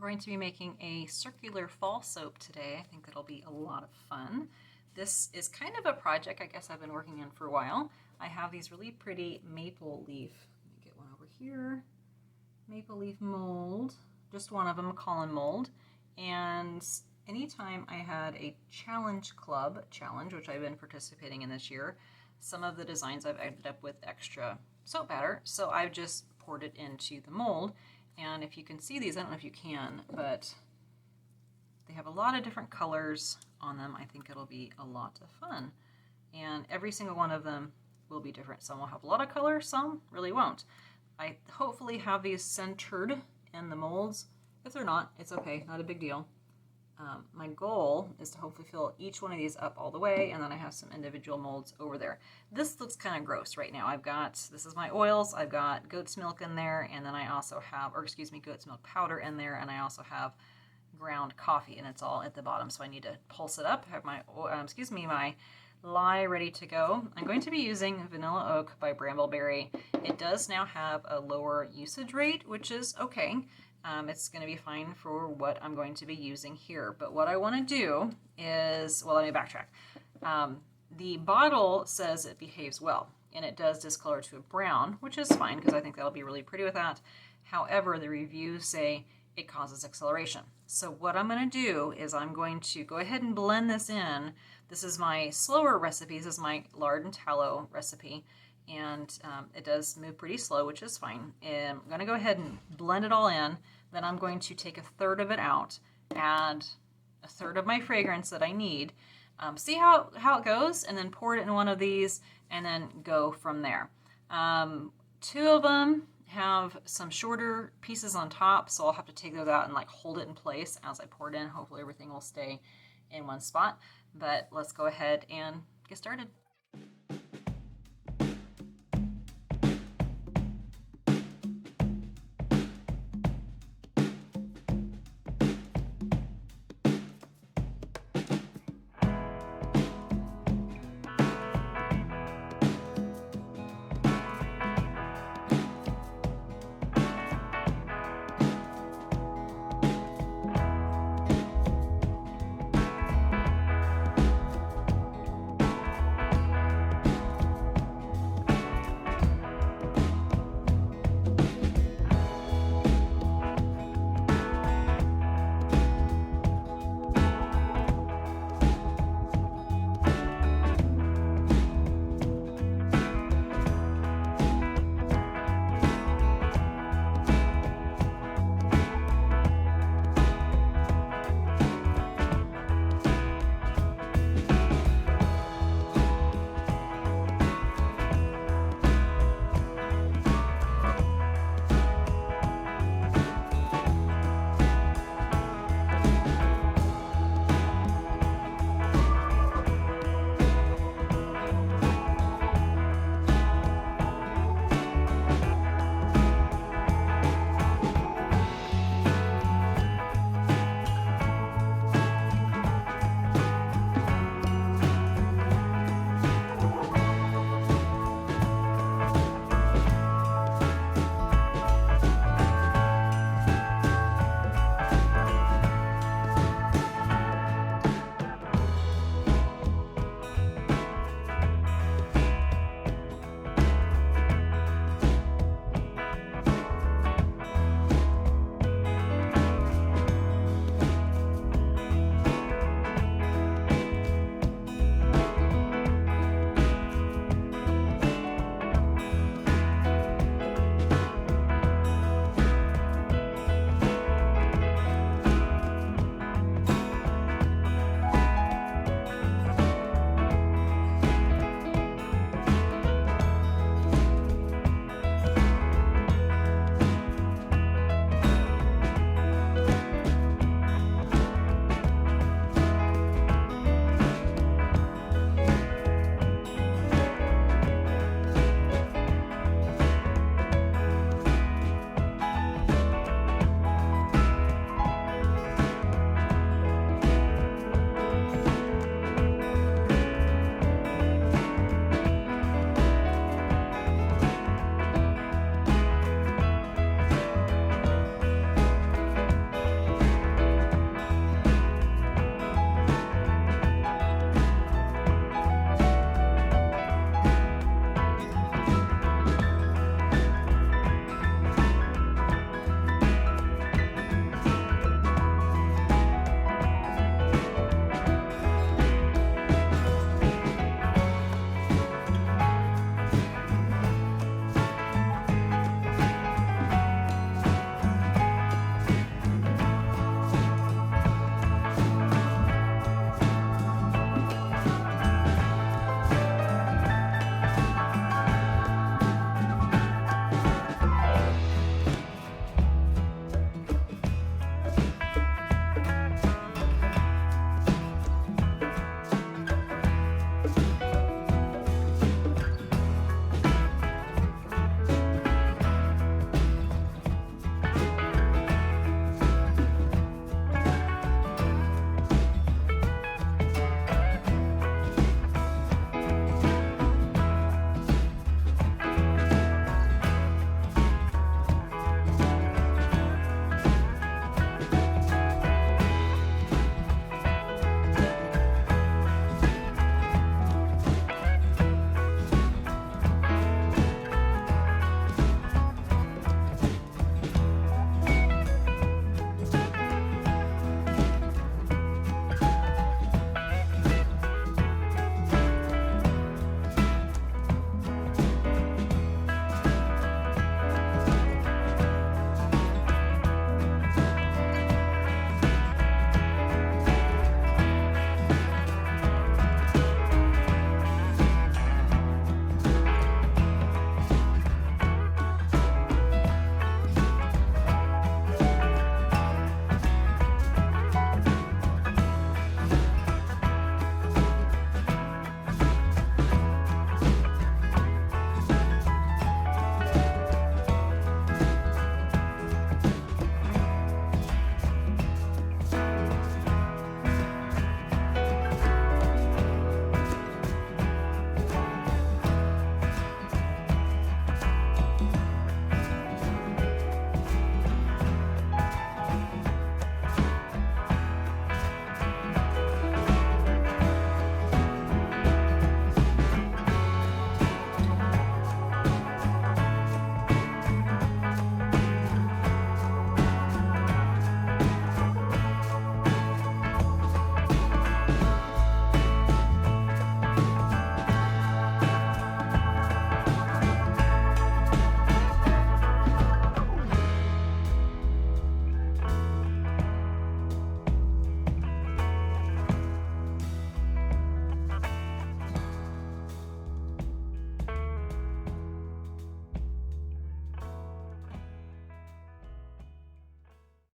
going to be making a circular fall soap today. I think that'll be a lot of fun. This is kind of a project I guess I've been working on for a while. I have these really pretty maple leaf, let me get one over here, maple leaf mold, just one of them, Colin mold. And anytime I had a challenge club challenge, which I've been participating in this year, some of the designs I've ended up with extra soap batter, so I've just poured it into the mold. And if you can see these, I don't know if you can, but they have a lot of different colors on them. I think it'll be a lot of fun. And every single one of them will be different. Some will have a lot of color, some really won't. I hopefully have these centered in the molds. If they're not, it's okay, not a big deal. My goal is to hopefully fill each one of these up all the way, and then I have some individual molds over there. This looks kind of gross right now. This is my oils, I've got goat's milk in there, and then I also have, goat's milk powder in there, and I also have ground coffee, and it's all at the bottom, so I need to pulse it up. I have my, my lye ready to go. I'm going to be using Vanilla Oak by Brambleberry. It does now have a lower usage rate, which is okay. It's going to be fine for what I'm going to be using here. But what I want to do is, well, let me backtrack. The bottle says it behaves well, and it does discolor to a brown, which is fine because I think that'll be really pretty with that. However, the reviews say it causes exfoliation. So what I'm going to do is I'm going to go ahead and blend this in. This is my slower recipe. This is my lard and tallow recipe. And it does move pretty slow, which is fine. And I'm going to go ahead and blend it all in. Then I'm going to take a third of it out, add a third of my fragrance that I need, see how it goes, and then pour it in one of these, and then go from there. Two of them have some shorter pieces on top, so I'll have to take those out and like hold it in place as I pour it in. Hopefully everything will stay in one spot. But let's go ahead and get started.